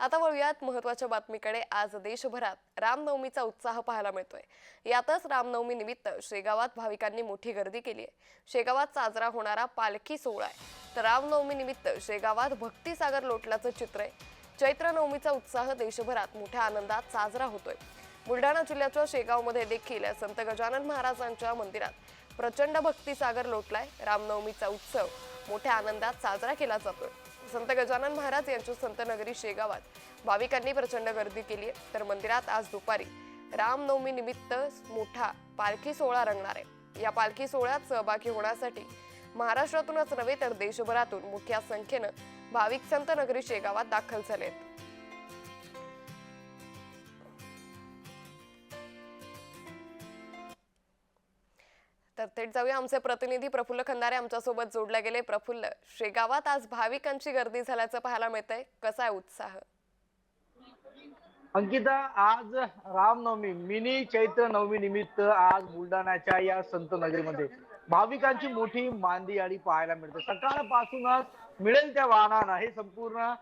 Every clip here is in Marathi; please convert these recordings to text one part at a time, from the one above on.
आता वळूयात महत्त्वाच्या बातमीकडे। आज देशभरात रामनवमीचा उत्साह पाहायला मिळतोय। यातच रामनवमी निमित्त शेगावात भाविकांनी मोठी गर्दी केली आहे। शेगावात साजरा होणारा पालखी सोहळा आहे, तर रामनवमी निमित्त शेगावात भक्तिसागर लोटल्याचं चित्र आहे। चैत्र नवमीचा उत्साह देशभरात मोठ्या आनंदात साजरा होतोय। बुलढाणा जिल्ह्याच्या शेगावमध्ये देखील संत गजानन महाराजांच्या मंदिरात प्रचंड भक्तिसागर लोटलाय। रामनवमीचा उत्सव मोठ्या आनंदात साजरा केला जातोय। संत गजानन महाराज यांच्या संत नगरी शेगावात भाविकांनी प्रचंड गर्दी केली आहे, तर मंदिरात आज दुपारी रामनवमी निमित्त मोठा पालखी सोहळा रंगणार आहे। या पालखी सोहळ्यात सहभागी होण्यासाठी महाराष्ट्रातूनच नव्हे तर देशभरातून मोठ्या संख्येने भाविक संत नगरी शेगावात दाखल झाले आहेत। तर थेट जाऊया, आमचे प्रतिनिधी प्रफुल्ल खंदारे आमच्या सोबत जोडले गेले। प्रफुल्ल, शेगावात आज भाविकांची गर्दी झाल्याचं पाहायला मिळतंय, कसा आहे उत्साह? अंकिता, आज रामनवमी मिनी चैत्र नवमी निमित्त आज बुलढाण्याच्या या संत नगरीमध्ये भाविकांची मोठी मांदियाळी पाहायला मिळते। सकाळपासूनच मिळेल त्या वाहनांना हे संपूर्ण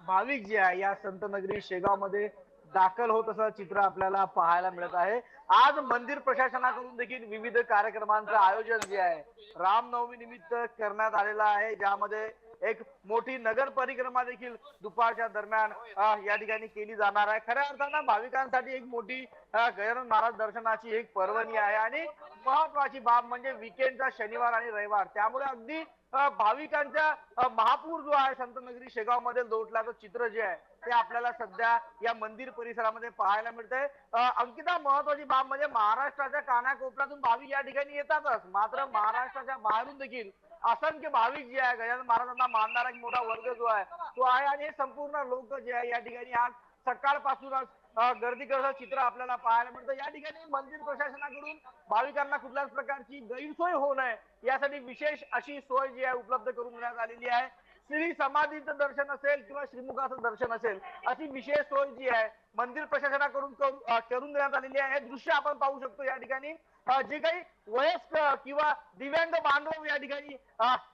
भाविक जे आहे या संत नगरी शेगाव मध्ये दाखल होत असं चित्र आपल्याला पाहायला मिळत आहे। आज मंदिर प्रशासनाकडून देखील विविध कार्यक्रमांचं आयोजन जे आहे रामनवमी निमित्त करण्यात आलेलं आहे, ज्यामध्ये एक मोठी नगर परिक्रमा देखील दुपारच्या दरम्यान या ठिकाणी केली जाणार आहे। खऱ्या अर्थानं भाविकांसाठी एक मोठी गजानन महाराज दर्शनाची एक पर्वणी आहे आणि महत्वाची बाब म्हणजे वीकेंडचा शनिवार आणि रविवार, त्यामुळे अगदी भाविकांचा महापूर जो आहे संत नगरी शेगाव मध्ये लोटल्याचं चित्र जे आहे ते आपल्याला सध्या या मंदिर परिसरामध्ये पाहायला मिळतंय। अंकिता, महत्वाची बाब म्हणजे महाराष्ट्राच्या कानाकोपऱ्यातून भाविक या ठिकाणी येतातच, मात्र महाराष्ट्राच्या बाहेरून देखील असंख्य भाविक जे आहे गजानन महाराजांना मानणारा एक मोठा वर्ग जो आहे तो आहे आणि हे संपूर्ण लोक जे आहे या ठिकाणी आज सकाळपासूनच गर्दी करण्याचं चित्र आपल्याला पाहायला मिळतं। या ठिकाणी मंदिर प्रशासनाकडून भाविकांना कुठल्याच प्रकारची गैरसोय होऊ नये यासाठी विशेष अशी सोय जी आहे उपलब्ध करून देण्यात आलेली आहे। श्री समाधीचं दर्शन असेल किंवा श्रीमुखाचं दर्शन असेल अशी विशेष सोय जी आहे मंदिर प्रशासनाकडून करून देण्यात आलेली आहे। हे दृश्य आपण पाहू शकतो। या ठिकाणी जे काही वयस्कर किंवा दिव्यांग बांधव या ठिकाणी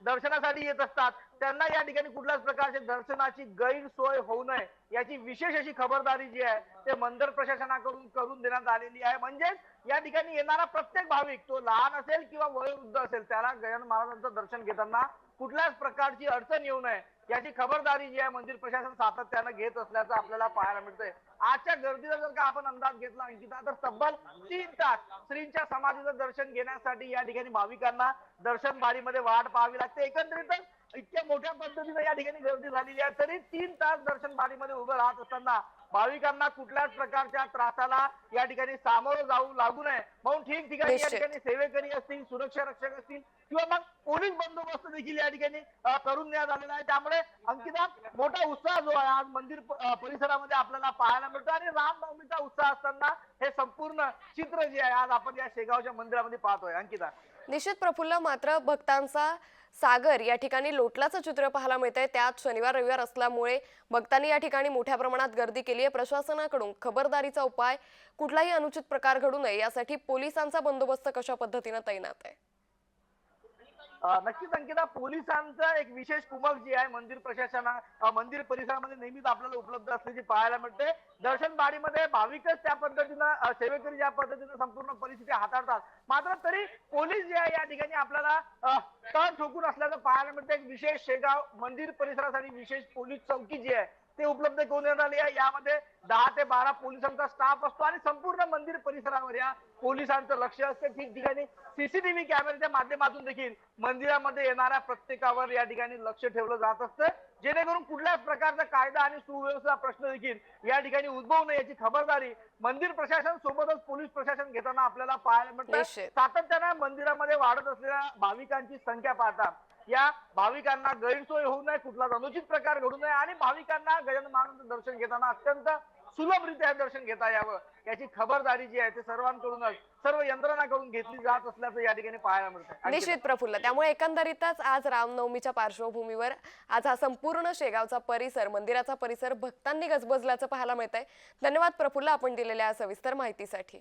दर्शनासाठी येत असतात त्यांना या ठिकाणी कुठल्याच प्रकारच्या दर्शनाची गैरसोय होऊ नये याची विशेष अशी खबरदारी जी आहे ते मंदिर प्रशासनाकडून करून देण्यात आलेली आहे। म्हणजेच या ठिकाणी येणारा प्रत्येक भाविक तो लहान असेल किंवा वयोवृद्ध असेल त्याला गजानन महाराजांचं दर्शन घेताना कुठल्याच प्रकारची अडचण येऊ नये याची खबरदारी जी आहे मंदिर प्रशासन सातत्याने घेत असल्याचं आपल्याला पाहायला मिळतंय। आजच्या गर्दीचा जर का आपण अंदाज घेतला अंकिता तर तब्बल 3 तास श्रींच्या समाधीचं दर्शन घेण्यासाठी या ठिकाणी भाविकांना दर्शन बारीमध्ये वाट पाहावी लागते। एकंदरीतच इतक्या मोठ्या पद्धतीने या ठिकाणी गर्दी झालेली आहे, तरी 3 तास दर्शन बारीमध्ये उभं राहत असताना भाविकांना कुठल्याच प्रकारच्या त्रासाला या ठिकाणी सामोरं जाऊ लागू नये म्हणून ठिकठिकाणी या ठिकाणी सेवेकरी असतील, सुरक्षा रक्षक असतील किंवा मग पोलीस बंदोबस्त देखील या ठिकाणी करून देण्यात आलेला आहे। त्यामुळे अंकिता, मोठा उत्साह जो आहे आज मंदिर परिसरामध्ये आपल्याला पाहायला मिळतो आणि रामनवमीचा उत्साह असताना हे संपूर्ण चित्र जे आहे आज आपण या शेगावच्या मंदिरामध्ये पाहतोय। अंकिता, निश्चित प्रफुल्ल, मात्र भक्तांचा सागर या ठिकाणी लोटल्याचं चित्र पाहायला मिळतंय। त्यात शनिवार रविवार असल्यामुळे भक्तांनी या ठिकाणी मोठ्या प्रमाणात गर्दी केली आहे। प्रशासनाकडून खबरदारीचा उपाय, कुठलाही अनुचित प्रकार घडू नये यासाठी पोलिसांचा बंदोबस्त कशा पद्धतीने तैनात आहे? नक्कीच अंकिता, पोलिसांचं एक विशेष कुमक जी आहे मंदिर मंदिर परिसरामध्ये नेहमीच आपल्याला उपलब्ध असल्याची पाहायला मिळते। दर्शन बारीमध्ये भाविकच त्या पद्धतीनं सेवेकरी ज्या पद्धतीनं संपूर्ण परिस्थिती हाताळतात, मात्र तरी पोलीस जे आहे या ठिकाणी आपल्याला तळ ठोकून असल्याचं पाहायला मिळतं। एक विशेष शेगाव मंदिर परिसरासाठी विशेष पोलीस चौकी जी आहे ते उपलब्ध करून देण्यात आली आहे। यामध्ये 10 ते 12 पोलिसांचा स्टाफ असतो आणि संपूर्ण मंदिर परिसरावर या पोलिसांचं लक्ष असते। ठिकठिकाणी सीसीटीव्ही कॅमेऱ्याच्या माध्यमातून देखील मंदिरामध्ये येणाऱ्या प्रत्येकावर या ठिकाणी लक्ष ठेवलं जात असतं, जेणेकरून कुठल्याच प्रकारचा कायदा आणि सुव्यवस्था प्रश्न देखील या ठिकाणी उद्भवू नये याची खबरदारी मंदिर प्रशासन सोबतच पोलीस प्रशासन घेताना आपल्याला पाहायला मिळतं। सातत्याने मंदिरामध्ये वाढत असलेल्या भाविकांची संख्या पाहता या भाविकांना गैरसोय होऊ नये, कुठलाच अनुचित प्रकार घडू नये आणि भाविकांना गजानन महाराजांचं दर्शन घेताना अत्यंत सुलभरित्या दर्शन घेता यावं याची खबरदारी जी आहे ते सर्वांकडूनच सर्व यंत्रणांकडून घेतली जात असल्याचं या ठिकाणी पाहायला मिळतं। निश्चित प्रफुल्ल, त्यामुळे एकंदरीतच आज रामनवमीच्या पार्श्वभूमीवर आज हा संपूर्ण शेगावचा परिसर, मंदिराचा परिसर भक्तांनी गजबजल्याचं पाहायला मिळतंय। धन्यवाद प्रफुल्ल, आपण दिलेल्या सविस्तर माहितीसाठी।